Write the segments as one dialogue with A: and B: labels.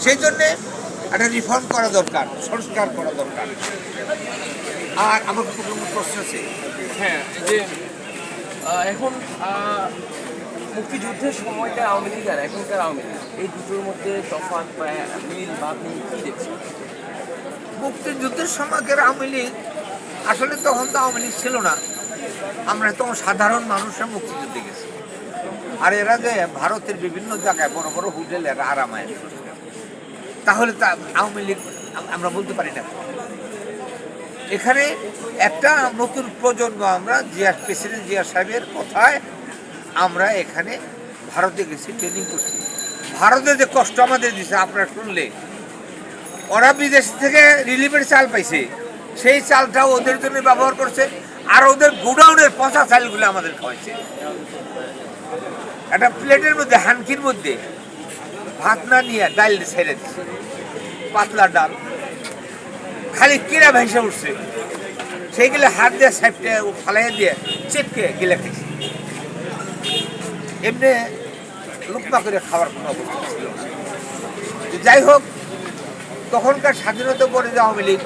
A: সেই জন্যে একটা রিফর্ম করা দরকার, সংস্কার করা দরকার। আর আমার কোনো প্রশ্ন আছে?
B: হ্যাঁ, যে এখন মুক্তিযুদ্ধের সময়কার আওয়ামী লীগ আর এখনকার আওয়ামী লীগ, এই দুটোর মধ্যে তফাৎ বা মিল বা আপনি কী দেখছেন?
A: মুক্তিযুদ্ধের সময়কার আওয়ামী লীগ, আসলে তখন তো আওয়ামী লীগ ছিল না, আমরা তখন সাধারণ মানুষরা মুক্তিযুদ্ধে গেছি। আর এরা যে ভারতের বিভিন্ন জায়গায় বড় বড় হোটেল এরা আরামায়, তাহলে তা আওয়ামী লীগ আমরা বলতে পারি না। এখানে একটা নতুন প্রজন্ম, আমরা প্রেসিডেন্ট জিয়া সাহেবের কথায় আমরা এখানে ভারতে গেছি, ট্রেনিং করছি। ভারতে যে কষ্ট আমাদের দিচ্ছে আপনারা শুনলে, ওরা বিদেশ থেকে রিলিফের চাল পাইছে, সেই চালটাও ওদের জন্য ব্যবহার করছে, আর ওদের গোডাউনের পচা চালগুলো আমাদের খাওয়াইছে। একটা প্লেটের মধ্যে, হানকির মধ্যে ভাত না নিয়ে ডাল ছেড়ে দিচ্ছে, পাতলা ডাল, খালি কিরা ভেসে উঠছে, সেইগুলো হাত দিয়ে সাইডটা ফালাইয়া দিয়ে চেপকে গিলে খাইছে। এমনি লুকমা করে খাওয়ার কোনো অবস্থা ছিল না। যাই হোক, তখনকার স্বাধীনতা পরে যে আওয়ামী লীগ,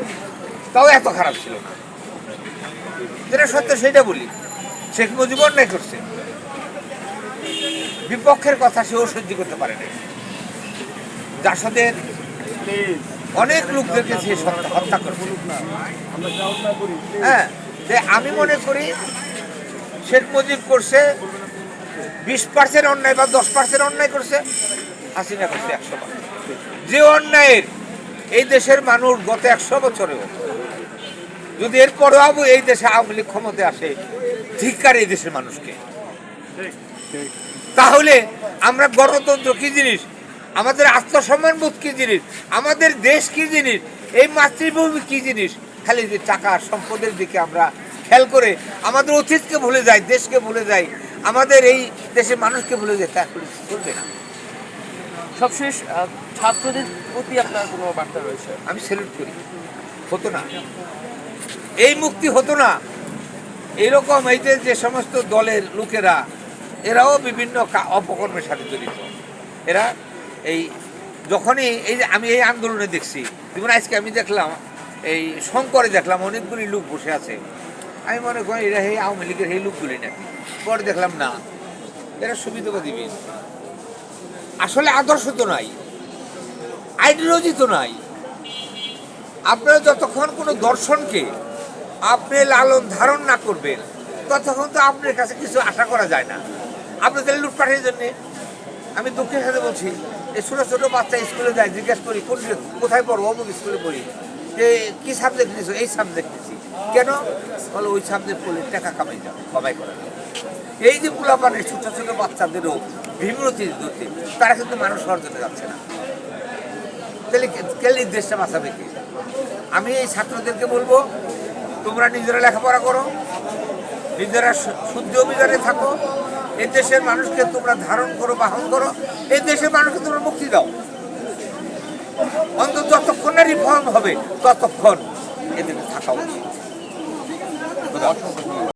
A: তাও এত খারাপ ছিল না। যেটা সত্য সেটা বলি, শেখ মুজিব অন্যায় করছে, বিপক্ষের কথা সেও সহ্য করতে পারে না। জাসদের অনেক লোকদেরকে সে হত্যা করছে। হ্যাঁ, আমি মনে করি শেখ মুজিব করছে 20% অন্যায় বা 10% অন্যায় করছে, হাসিনা করছে 100%। যে অন্যায়ের এই দেশের মানুষ গত 100 বছরেও, যদি এরপরেও এই দেশে আওয়ামী লীগ ক্ষমতায় আসে, ধিক্কার এই দেশের মানুষকে। তাহলে আমরা গণতন্ত্র কি জিনিস, আমাদের আত্মসম্মানবোধ কি জিনিস, আমাদের দেশ কি জিনিস, এই মাতৃভূমি কি জিনিস, খালি যে টাকা সম্পদের দিকে আমরা খেয়াল করে আমাদের অতীতকে ভুলে যাই, দেশকে ভুলে যাই, আমাদের এই দেশের মানুষকে ভুলে যাই, তা চলবে না।
B: সবশেষ ছাত্রদের প্রতি আপনার কোনো বার্তা রয়েছে?
A: আমি স্যালুট করি। হতো না, এই মুক্তি হতো না। এইরকম এই যে সমস্ত দলের লোকেরা, এরাও বিভিন্ন অপকর্মের সাথে জড়িত। এরা এই যখনই এই যে আমি এই আন্দোলনে দেখছি, যেমন আজকে আমি দেখলাম এই শঙ্করে দেখলাম অনেকগুলি লোক বসে আছে, আমি মনে করি এরা এই আওয়ামী লীগের এই লোকগুলি নাকি। পরে দেখলাম না, এরা সুবিধাবাদী। আসলে আদর্শ তো নাই, আইডিওলজি তো নাই। আপনারা যতক্ষণ কোনো দর্শনকে আপনি লালন ধারণ না করবেন, ততক্ষণ তো আপনার কাছে কিছু আশা করা যায় না। আপনাদের লুটপাটের জন্যে আমি দুঃখের সাথে বলছি, এই ছোটো ছোটো বাচ্চা স্কুলে যায়, জিজ্ঞেস করি কোথায় পড়বো, অমুক স্কুলে পড়ি, যে কী সাবজেক্ট নিয়েছো, এই সাবজেক্ট নিয়েছি। কেন? বলো ওই সাবজেক্ট পড়লে টাকা কামাই করা যায়। এই যে পোলাপানের ছোটো ছোটো বাচ্চাদেরও বিমূর্তি ধরতে, তারা কিন্তু মানুষ হওয়ার জন্য যাচ্ছে না। তাহলে কেলে দেশটা বাঁচাবে কি? আমি এই ছাত্রদেরকে বলবো, তোমরা নিজেরা লেখাপড়া করো, নিজেরা শুদ্ধ অভিযানে থাকো, এই দেশের মানুষকে তোমরা ধারণ করো, বাহন করো, এই দেশের মানুষকে তোমরা মুক্তি দাও। অন্তত যতক্ষণ না রিফর্ম হবে ততক্ষণ এদের থাকা উচিত।